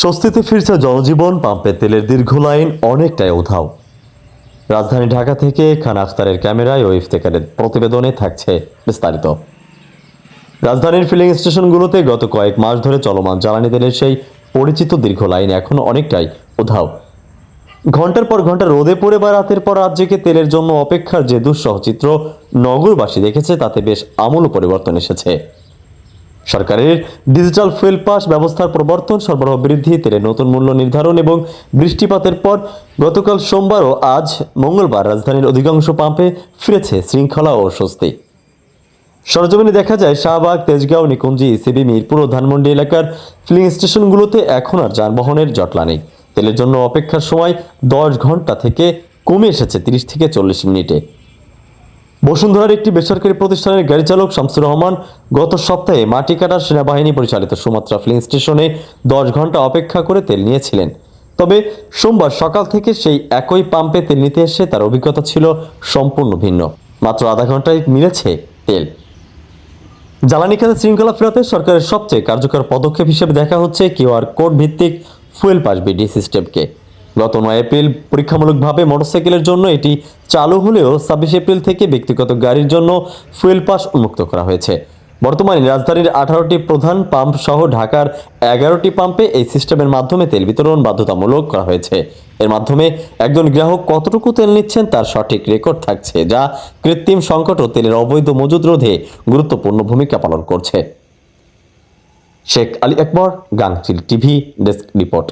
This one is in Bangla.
স্বস্তিতে ফিরছে জনজীবন, পাম্পের তেলের দীর্ঘ লাইন অনেকটাই উধাও। রাজধানী ঢাকা থেকে খান আখতারের ক্যামেরায় ও ইফতেখারের প্রতিবেদনে থাকছে বিস্তারিত। রাজধানীর ফিলিং স্টেশনগুলোতে গত কয়েক মাস ধরে চলমান জ্বালানি তেলের সেই পরিচিত দীর্ঘ লাইন এখন অনেকটাই উধাও। ঘন্টার পর ঘন্টা রোদে পড়ে বা রাতের পর রাত জেগে তেলের জন্য অপেক্ষার যে দুঃসহ চিত্র নগরবাসী দেখেছে, তাতে বেশ আমূল পরিবর্তন এসেছে। সরকারের ডিজিটাল ফুয়েল পাস ব্যবস্থার প্রবর্তন, সরবরাহ বৃদ্ধি, তেলের নতুন মূল্য নির্ধারণ এবং বৃষ্টিপাতের পর গতকাল সোমবার ও আজ মঙ্গলবার রাজধানীর অধিকাংশ পাম্পে ফিরেছে শৃঙ্খলা ও স্বস্তি। সরজমিনে দেখা যায়, শাহবাগ, তেজগাঁও, নিকুঞ্জি, ইসিবি, মিরপুর ও ধানমন্ডি এলাকার ফিলিং স্টেশনগুলোতে এখন আর যানবাহনের জটলা নেই। তেলের জন্য অপেক্ষার সময় 10 ঘন্টা থেকে কমে এসেছে 30 থেকে 40 মিনিটে। বসুন্ধরার একটি বেসরকারি প্রতিষ্ঠানের গাড়ি চালক শামসুর রহমান গত সপ্তাহে মাটিকাটার সেনাবাহিনী পরিচালিত সুমাত্রা ফিলিং স্টেশনে 10 ঘন্টা অপেক্ষা করে তেল নিয়েছিলেন। তবে সোমবার সকাল থেকে সেই একই পাম্পে তেল নিতে এসে তার অভিজ্ঞতা ছিল সম্পূর্ণ ভিন্ন। মাত্র আধা ঘন্টায় মিলেছে তেল। জ্বালানি খাতে শৃঙ্খলা ফেরাতে সরকারের সবচেয়ে কার্যকর পদক্ষেপ হিসেবে দেখা হচ্ছে কিউআর কোড ভিত্তিক ফুয়েল পাস বিডি সিস্টেমকে। গত 9 এপ্রিল পরীক্ষামূলকভাবে মোটরসাইকেলের জন্য এটি চালু হলেও 26 এপ্রিল থেকে ব্যক্তিগত গাড়ির জন্য ফুয়েল পাস উন্মুক্ত করা হয়েছে। বর্তমানে রাজধানীর 18টি প্রধান পাম্প সহ ঢাকার 11টি পাম্পে এই সিস্টেমের মাধ্যমে তেল বিতরণ বাধ্যতামূলক করা হয়েছে। এর মাধ্যমে একজন গ্রাহক কতটুকু তেল নিচ্ছেন তার সঠিক রেকর্ড থাকছে, যা কৃত্রিম সংকট ও তেলের অবৈধ মজুদ রোধে গুরুত্বপূর্ণ ভূমিকা পালন করছে। শেখ আলী আকবর, গাংচিল টিভি ডেস্ক রিপোর্ট।